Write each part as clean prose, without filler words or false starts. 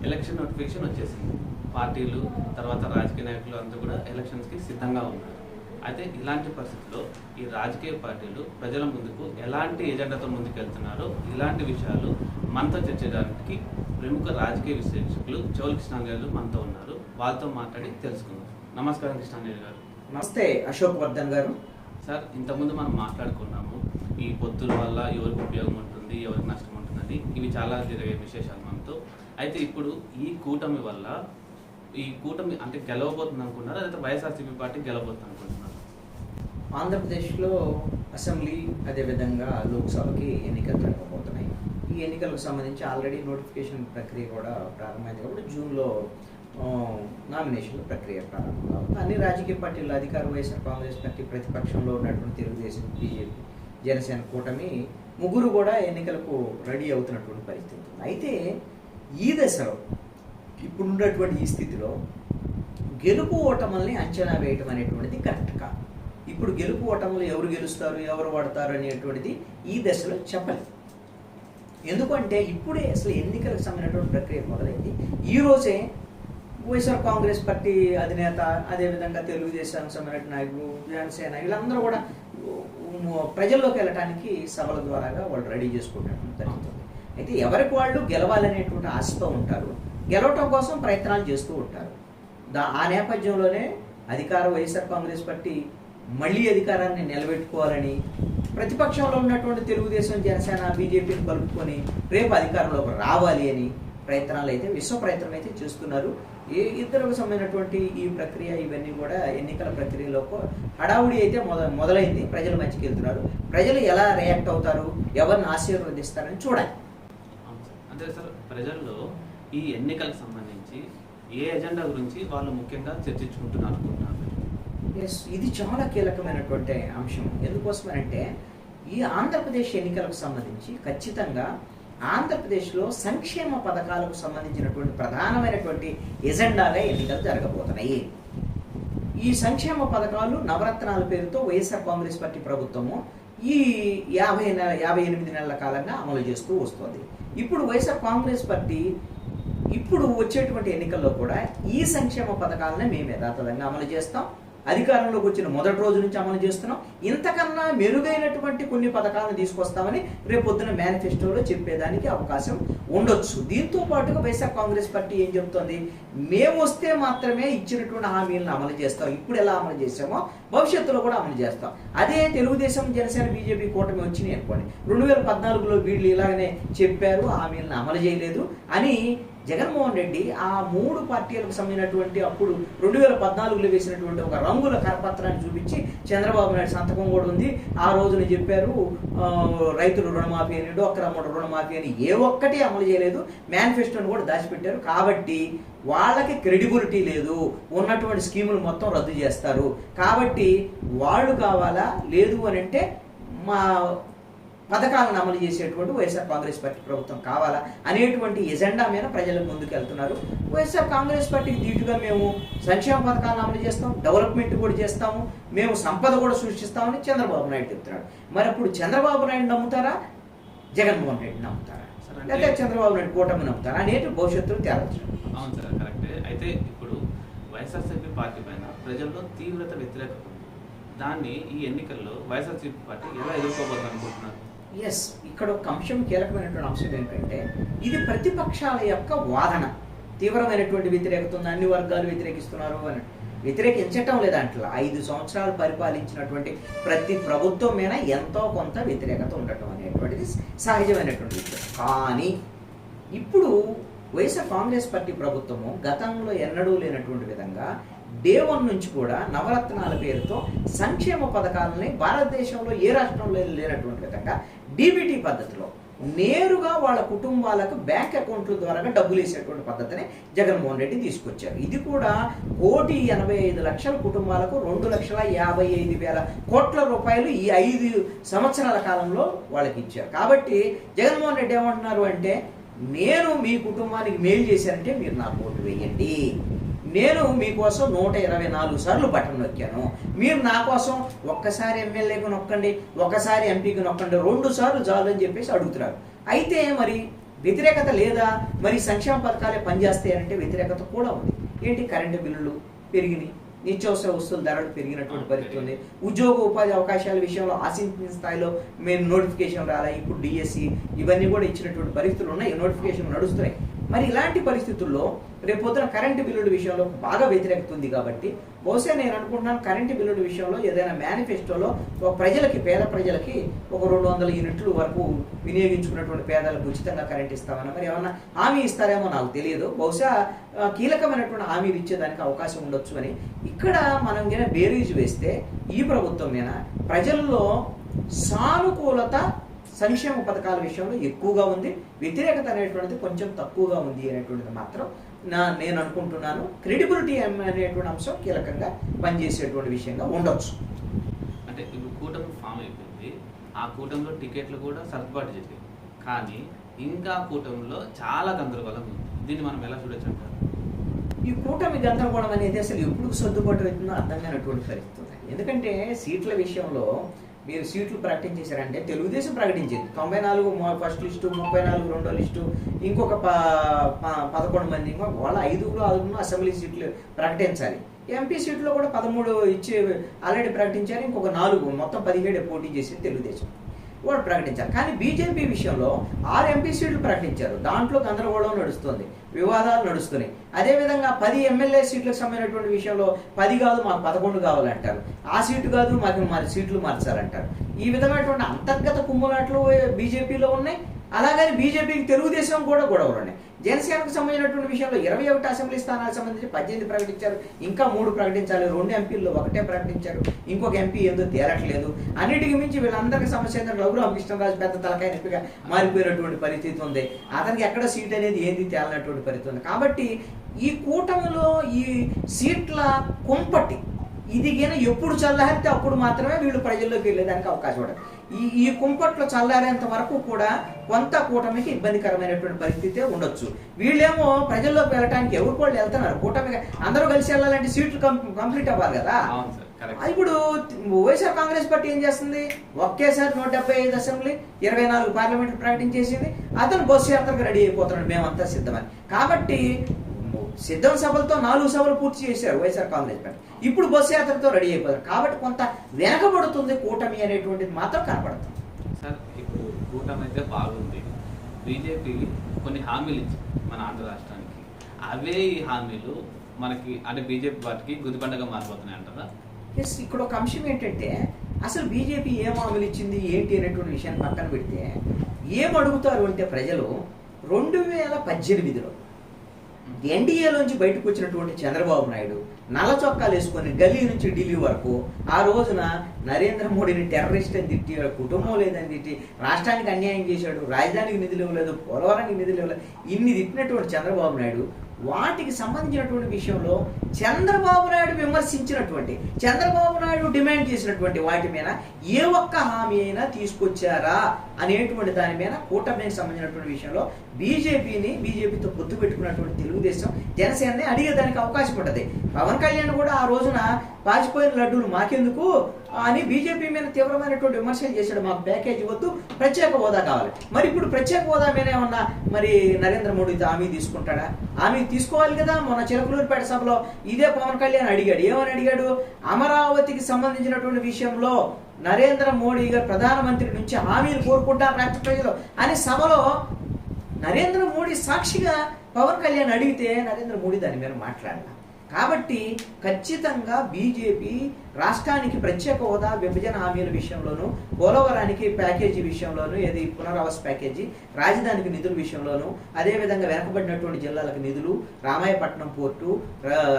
Election notification వచ్చేసింది. పార్టీలు తర్వాత రాజకీయ నాయకులు అంతా కూడా ఎలక్షన్స్కి సిద్ధంగా ఉన్నారు. అయితే ఇలాంటి పరిస్థితుల్లో ఈ రాజకీయ పార్టీలు ప్రజల ముందుకు ఎలాంటి ఎజెండాతో ముందుకెళ్తున్నారో ఇలాంటి విషయాలు మనతో చర్చించడానికి ప్రముఖ రాజకీయ విశ్లేషకులు చౌల్ కృష్ణాంజలి గారు మనతో ఉన్నారు. వాళ్ళతో మాట్లాడి తెలుసుకుందాం. నమస్కారం కృష్ణాంజలి గారు. నమస్తే అశోక్ వర్ధన్ గారు. సార్, ఇంతకుముందు మనం మాట్లాడుకున్నాము ఈ పొత్తుల వల్ల ఎవరికి ఉపయోగం ఉంటుంది, ఎవరికి నష్టం ఉంటుందని. ఇవి చాలా జరిగే విశేషాలు మనతో. అయితే ఇప్పుడు ఈ కూటమి వల్ల ఈ కూటమి అంటే గెలవబోతుంది అనుకున్నారా, లేదా వైఎస్ఆర్సీపీ పార్టీ గెలవబోతుంది అనుకుంటున్నారు? ఆంధ్రప్రదేశ్లో అసెంబ్లీ అదేవిధంగా లోక్సభకి ఎన్నికలు జరగబోతున్నాయి. ఈ ఎన్నికలకు సంబంధించి ఆల్రెడీ నోటిఫికేషన్ ప్రక్రియ కూడా ప్రారంభమైంది కాబట్టి జూన్లో నామినేషన్ల ప్రక్రియ ప్రారంభం. అన్ని రాజకీయ పార్టీలు అధికార వైఎస్ఆర్ కాంగ్రెస్ పార్టీ, ప్రతిపక్షంలో ఉన్నటువంటి తెలుగుదేశం, బీజేపీ, జనసేన కూటమి ముగ్గురు కూడా ఎన్నికలకు రెడీ అవుతున్నటువంటి పరిస్థితి ఉంటుంది. అయితే ఈ దశలో ఇప్పుడున్నటువంటి ఈ స్థితిలో గెలుపు ఓటముల్ని అంచనా వేయటం అనేటువంటిది కరెక్ట్ కాదు. ఇప్పుడు గెలుపు ఓటములు ఎవరు గెలుస్తారు, ఎవరు పడతారు అనేటువంటిది ఈ దశలో చెప్పలేదు. ఎందుకంటే ఇప్పుడే అసలు ఎన్నికలకు సంబంధించినటువంటి ప్రక్రియ మొదలైంది. ఈరోజే వైఎస్ఆర్ కాంగ్రెస్ పార్టీ అధినేత, అదేవిధంగా తెలుగుదేశానికి సంబంధించిన నాయకులు, జనసేన వీళ్ళందరూ కూడా ప్రజల్లోకి వెళ్ళటానికి సభల ద్వారాగా వాళ్ళు రెడీ చేసుకుంటున్నటువంటి జరుగుతుంది. అయితే ఎవరికి వాళ్ళు గెలవాలనేటువంటి ఆశతో ఉంటారు, గెలవటం కోసం ప్రయత్నాలు చేస్తూ ఉంటారు. ఆ నేపథ్యంలోనే అధికార వైఎస్ఆర్ కాంగ్రెస్ పార్టీ మళ్ళీ అధికారాన్ని నిలబెట్టుకోవాలని, ప్రతిపక్షంలో ఉన్నటువంటి తెలుగుదేశం, జనసేన, బీజేపీని కలుపుకొని రేపు అధికారంలోకి రావాలి అని ప్రయత్నాలు అయితే విశ్వ ప్రయత్నం అయితే చేస్తున్నారు. ఇద్దరికి సంబంధించినటువంటి ఈ ప్రక్రియ ఇవన్నీ కూడా ఎన్నికల ప్రక్రియలో హడావుడి అయితే మొదలైంది. ప్రజల మధ్యకి వెళ్తున్నారు. ప్రజలు ఎలా రియాక్ట్ అవుతారు, ఎవరిని ఆశీర్వదిస్తారని చూడాలి. అంటే సార్, ప్రజల్లో ఈ ఎన్నికలకు సంబంధించి ఏ ఎజెండా గురించి వాళ్ళు ముఖ్యంగా చర్చించుకుంటున్నారు అనుకుంటున్నారు? ఇది చాలా కీలకమైనటువంటి అంశం. ఎందుకోసమనంటే ఈ ఆంధ్రప్రదేశ్ ఎన్నికలకు సంబంధించి ఖచ్చితంగా ఆంధ్రప్రదేశ్లో సంక్షేమ పథకాలకు సంబంధించినటువంటి ప్రధానమైనటువంటి ఎజెండాగా ఎన్నికలు జరగబోతున్నాయి. ఈ సంక్షేమ పథకాలు నవరత్నాల పేరుతో వైఎస్ఆర్ కాంగ్రెస్ పార్టీ ప్రభుత్వము ఈ 58 నెలల కాలంగా అమలు చేస్తూ వస్తుంది. ఇప్పుడు వైఎస్ఆర్ కాంగ్రెస్ పార్టీ ఇప్పుడు వచ్చేటువంటి ఎన్నికల్లో కూడా ఈ సంక్షేమ పథకాలనే మేము యథాతథంగా అమలు చేస్తాం, అధికారంలోకి వచ్చిన మొదటి రోజు నుంచి అమలు చేస్తున్నాం, ఇంతకన్నా మెరుగైనటువంటి కొన్ని పథకాలను తీసుకొస్తామని రేపొద్దున మేనిఫెస్టోలో చెప్పేదానికి అవకాశం ఉండొచ్చు. దీంతో పాటుగా వైఎస్ఆర్ కాంగ్రెస్ పార్టీ ఏం చెప్తోంది, మేము వస్తే మాత్రమే ఇచ్చినటువంటి హామీలను అమలు చేస్తాం, ఇప్పుడు ఎలా అమలు చేసామో భవిష్యత్తులో కూడా అమలు చేస్తాం. అదే తెలుగుదేశం, జనసేన, బీజేపీ కూటమి వచ్చినాయి అనుకోండి, 2014లో వీళ్ళు ఇలాగనే చెప్పారు, హామీలను అమలు చేయలేదు అని జగన్మోహన్ రెడ్డి ఆ 3 పార్టీలకు సంబంధించినటువంటి అప్పుడు 2014లో వేసినటువంటి ఒక రంగుల కరపత్రాన్ని చూపించి చంద్రబాబు నాయుడు సంతకం కూడా ఉంది. ఆ రోజున చెప్పారు రైతులు రుణమాఫీ అని, డోక్రామోడు రుణమాఫీ అని, ఏ ఒక్కటి అమలు చేయలేదు. మేనిఫెస్టోని కూడా దాచిపెట్టారు. కాబట్టి వాళ్ళకి క్రెడిబిలిటీ లేదు, ఉన్నటువంటి స్కీములు మొత్తం రద్దు చేస్తారు. కాబట్టి వాళ్ళు కావాలా, లేదు అని అంటే మా పథకాలను అమలు చేసేటువంటి వైఎస్ఆర్ కాంగ్రెస్ పార్టీ ప్రభుత్వం కావాలా అనేటువంటి ఎజెండా మీద ప్రజలకు ముందుకు వెళ్తున్నారు. వైఎస్ఆర్ కాంగ్రెస్ పార్టీకి దీటుగా మేము సంక్షేమ పథకాలను అమలు చేస్తాం, డెవలప్మెంట్ కూడా చేస్తాము, మేము సంపద కూడా సృష్టిస్తామని చంద్రబాబు నాయుడు చెప్తున్నాడు. మరి అప్పుడు చంద్రబాబు నాయుడు నమ్ముతారా, జగన్మోహన్ రెడ్డి నమ్ముతారా, లేదా చంద్రబాబు నాయుడు కూటమి నమ్ముతారా అనేది భవిష్యత్తులో తేలవచ్చు. అవును సార్, కరెక్టే. అయితే ఇప్పుడు వైఎస్ఆర్సీపీ పార్టీ పైన ప్రజల్లో తీవ్రత వ్యతిరేకత ఉంది. దాన్ని ఈ ఎన్నికల్లో వైఎస్ఆర్సీపీ పార్టీ ఎలా ఎదుర్కోబోతుంది అనుకుంటున్నారు? ఎస్, ఇక్కడ ఒక అంశం, కీలకమైనటువంటి అంశం ఏంటంటే ఇది ప్రతిపక్షాల యొక్క వాదన. తీవ్రమైనటువంటి వ్యతిరేకత ఉంది, అన్ని వర్గాలు వ్యతిరేకిస్తున్నారు అని. వ్యతిరేకించటం లేదంటే 5 సంవత్సరాలు పరిపాలించినటువంటి ప్రతి ప్రభుత్వం మీద ఎంతో కొంత వ్యతిరేకత ఉండటం అనేటువంటిది సహజమైనటువంటి విషయం. కానీ ఇప్పుడు వైఎస్ఆర్ కాంగ్రెస్ పార్టీ ప్రభుత్వము గతంలో ఎన్నడూ లేనటువంటి విధంగా డే 1 నుంచి కూడా నవరత్నాల పేరుతో సంక్షేమ పథకాలని భారతదేశంలో ఏ రాష్ట్రంలో లేనటువంటి విధంగా డీబీటీ పద్ధతిలో నేరుగా వాళ్ళ కుటుంబాలకు బ్యాంక్ అకౌంట్ల ద్వారా డబ్బులు వేసేటువంటి పద్ధతిని జగన్మోహన్ రెడ్డి తీసుకొచ్చారు. ఇది కూడా 1,85,00,000 కుటుంబాలకు 2,55,000 కోట్ల రూపాయలు ఈ 5 సంవత్సరాల కాలంలో వాళ్ళకి ఇచ్చారు. కాబట్టి జగన్మోహన్ రెడ్డి ఏమంటున్నారు అంటే, నేను మీ కుటుంబానికి మేలు చేశానంటే మీరు నాకు ఓటు వేయండి, నేను మీకోసం 124 సార్లు బటన్ నొక్కాను, మీరు నా కోసం ఒక్కసారి ఎమ్మెల్యేకి నొక్కండి, ఒకసారి ఎంపీకి నొక్కండి, 2 సార్లు చాలు అని చెప్పేసి అడుగుతున్నారు. అయితే మరి వ్యతిరేకత లేదా? మరి సంక్షేమ పథకాలే పనిచేస్తాయంటే వ్యతిరేకత కూడా ఉంది. ఏంటి? కరెంటు బిల్లులు పెరిగినాయి, నిత్యావసర వస్తువుల ధరలు పెరిగినటువంటి పరిస్థితి ఉంది. ఉద్యోగ ఉపాధి అవకాశాల విషయంలో ఆశించిన స్థాయిలో మేము నోటిఫికేషన్ రాలే. ఇప్పుడు డిఎస్సి ఇవన్నీ కూడా ఇచ్చినటువంటి పరిస్థితులు ఉన్నాయి, నోటిఫికేషన్ నడుస్తున్నాయి. మరి ఇలాంటి పరిస్థితుల్లో రేపొద్దున కరెంటు బిల్లుల విషయంలో బాగా వ్యతిరేకత ఉంది కాబట్టి బహుశా నేను అనుకుంటున్నాను కరెంటు బిల్లుల విషయంలో ఏదైనా మేనిఫెస్టోలో ఒక ప్రజలకి, పేద ప్రజలకి ఒక 200 యూనిట్లు వరకు వినియోగించుకున్నటువంటి పేదలకు ఉచితంగా కరెంట్ ఇస్తామని మరి ఏమన్నా హామీ ఇస్తారేమో నాకు తెలియదు. బహుశా కీలకమైనటువంటి హామీలు ఇచ్చేదానికి అవకాశం ఉండొచ్చు అని. ఇక్కడ మనం గిన బేరీజు వేస్తే ఈ ప్రభుత్వం మీద ప్రజల్లో సానుకూలత సంక్షేమ పథకాల విషయంలో ఎక్కువగా ఉంది, వ్యతిరేకత అనేటువంటిది కొంచెం తక్కువగా ఉంది అనేటువంటిది మాత్రం నేను అనుకుంటున్నాను. క్రెడిబిలిటీ అనేటువంటి అంశం కీలకంగా పనిచేసేటువంటి విషయంగా ఉండొచ్చు. అంటే ఇప్పుడు కూటమి ఫామ్ అయిపోయింది, ఆ కూటమిలో టికెట్లు కూడా సర్దుబాటు చేసాయి, కానీ ఇంకా కూటమిలో చాలా గందరగోళం ఉంది. దీన్ని మనం ఎలా చూడొచ్చు అంటారు? ఈ కూటమి గందరగోళం అనేది అసలు ఎప్పుడు సర్దుబాటు అవుతుందో అర్థం కానటువంటి పరిస్థితి ఉంది. ఎందుకంటే సీట్ల విషయంలో మీరు సీట్లు ప్రకటించేశారంటే తెలుగుదేశం ప్రకటించింది 94 ఫస్ట్ లిస్టు, 34 రెండో లిస్టు, ఇంకొక 11 మంది, వాళ్ళ 5 అసెంబ్లీ సీట్లు ప్రకటించాలి. ఎంపీ సీట్లో కూడా 13 ఇచ్చి ఆల్రెడీ ప్రకటించారు, ఇంకొక 4 మొత్తం 17 పోటీ చేసింది తెలుగుదేశం, వాళ్ళు ప్రకటించారు. కానీ బీజేపీ విషయంలో 6 ఎంపీ సీట్లు ప్రకటించారు, దాంట్లో గందరగోళం నడుస్తుంది, వివాదాలు నడుస్తున్నాయి. అదేవిధంగా 10 ఎమ్మెల్యే సీట్లకు సంబంధించినటువంటి విషయంలో 10 కాదు మాకు 11 కావాలంటారు, ఆ సీటు కాదు మాకు మరి సీట్లు మార్చాలంటారు. ఈ విధమైనటువంటి అంతర్గత కుమ్ములాట్లు బీజేపీలో ఉన్నాయి. అలాగని బీజేపీకి తెలుగుదేశం కూడా గొడవలు ఉన్నాయి. జనసేనకు సంబంధించినటువంటి విషయంలో 21 అసెంబ్లీ స్థానాలకు సంబంధించి 18 ప్రకటించారు, ఇంకా 3 ప్రకటించాలి. 2 ఎంపీల్లో 1 ప్రకటించారు, ఇంకొక ఎంపీ ఏందో తేలట్లేదు. అన్నిటికి మించి వీళ్ళందరికీ సమస్య ఏంటంటే రఘురామకృష్ణరాజు పెద్ద తలకాయ నొప్పిగా మారిపోయినటువంటి పరిస్థితి ఉంది. అతనికి ఎక్కడ సీట్ అనేది ఏంది తేలనటువంటి పరిస్థితి ఉంది. కాబట్టి ఈ కూటమిలో ఈ సీట్ల కుంపటి ఇది గిన ఎప్పుడు చల్లారితే అప్పుడు మాత్రమే వీళ్ళు ప్రజల్లోకి వెళ్ళేదానికి అవకాశం ఉండదు. ఈ కుంపట్లో చల్లారేంత వరకు కూడా కొంత కూటమికి ఇబ్బందికరమైనటువంటి పరిస్థితే ఉండొచ్చు. వీళ్ళేమో ప్రజల్లోకి వెళ్ళడానికి ఎవరు కూడా వెళ్తున్నారు, కూటమిగా అందరూ కలిసి వెళ్ళాలంటే సీట్లు కంప్లీట్ అవ్వాలి కదా. ఇప్పుడు వైఎస్ఆర్ కాంగ్రెస్ పార్టీ ఏం చేస్తుంది, ఒకేసారి 175 అసెంబ్లీ 24 పార్లమెంట్లు ప్రకటించేసింది. అతను బస్సు యాత్రకు రెడీ అయిపోతున్నాడు, మేమంతా సిద్ధమని. కాబట్టి సిద్ధం సభలతో 4 సభలు పూర్తి చేశారు వైఎస్ఆర్ కాంగ్రెస్ పార్టీ, ఇప్పుడు బస్సు యాత్రతో రెడీ అయిపోతారు. కాబట్టి కొంత వెనకబడుతుంది కూటమి అనేటువంటిది మాత్రం కనపడుతుంది. సార్ ఇప్పుడు కూటమి అయితే బాగుంది, బీజేపీ కొన్ని హామీలు ఇచ్చింది మన ఆంధ్ర రాష్ట్రానికి, అవే ఈ హామీలు మనకి అంటే బీజేపీ పార్టీకి గుదిబండగా మారిపోతున్నాయి అంటారా? ఎస్, ఇక్కడ ఒక అంశం ఏంటంటే అసలు బీజేపీ ఏం హామీలు ఇచ్చింది ఏంటి అనేటువంటి విషయాన్ని పక్కన పెడితే ఏం అడుగుతారు అంటే ప్రజలు 2018లో ఎన్డీఏలోంచి బయటకు వచ్చినటువంటి చంద్రబాబు నాయుడు నల్ల చొక్కాలు వేసుకొని గల్లీ నుంచి ఢిల్లీ వరకు ఆ రోజున నరేంద్ర మోడీని టెర్రరిస్ట్ అని తిట్టి, కుటుంబం లేదని తిట్టి, రాష్ట్రానికి అన్యాయం చేశాడు, రాజధానికి నిధులు ఇవ్వలేదు, పోలవరానికి నిధులు ఇవ్వలేదు, ఇన్ని తిట్టినటువంటి చంద్రబాబు నాయుడు వాటికి సంబంధించినటువంటి విషయంలో చంద్రబాబు నాయుడు విమర్శించినటువంటి, చంద్రబాబు నాయుడు డిమాండ్ చేసినటువంటి వాటి మీద ఏ ఒక్క హామీ అయినా తీసుకొచ్చారా అనేటువంటి దాని మీద కూటమికి సంబంధించినటువంటి విషయంలో బీజేపీతో పొత్తు పెట్టుకున్నటువంటి తెలుగుదేశం జనసేనని అడిగేదానికి అవకాశం ఉంటుంది. పవన్ కళ్యాణ్ కూడా ఆ రోజున పాచిపోయిన లడ్డూలు మాకెందుకు అని బీజేపీ మీద తీవ్రమైనటువంటి విమర్శలు చేశాడు, మాకు ప్యాకేజీ వద్దు, ప్రత్యేక హోదా కావాలి. మరి ఇప్పుడు ప్రత్యేక హోదా మీద ఏమన్నా మరి నరేంద్ర మోడీతో హామీ తీసుకుంటాడా? హామీ తీసుకోవాలి కదా. మొన్న చిలకలూరుపేట సభలో ఇదే పవన్ కళ్యాణ్ అడిగాడు, ఏమని అడిగాడు, అమరావతికి సంబంధించినటువంటి విషయంలో నరేంద్ర మోడీ గారు ప్రధానమంత్రి నుంచి హామీలు కోరుకుంటారు రాష్ట్ర ప్రజలు అని సభలో నరేంద్ర మోడీ సాక్షిగా పవన్ కళ్యాణ్ అడిగితే నరేంద్ర మోడీ దాని మీద మాట్లాడాలి. కాబట్టి ఖచ్చితంగా బీజేపీ రాష్ట్రానికి ప్రత్యేక హోదా, విభజన హామీల విషయంలోనూ, పోలవరానికి ప్యాకేజీ విషయంలోనూ, ఏది పునరావాస ప్యాకేజీ, రాజధానికి నిధుల విషయంలోనూ, అదేవిధంగా వెనకబడినటువంటి జిల్లాలకు నిధులు, Ramayapatnam port,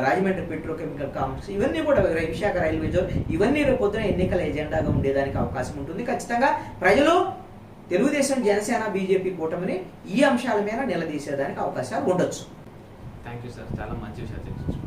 Rajahmundry petrochemical complex, ఇవన్నీ కూడా విశాఖ రైల్వే జోన్, ఇవన్నీ రేపు పొద్దున ఎన్నికల ఎజెండాగా ఉండేదానికి అవకాశం ఉంటుంది. ఖచ్చితంగా ప్రజలు తెలుగుదేశం, జనసేన, బీజేపీ కూటమిని ఈ అంశాల మీద నిలదీసేదానికి అవకాశాలు ఉండొచ్చు. థ్యాంక్ యూ సార్, చాలా మంచి విషయాలు తెలుసుకున్నాం.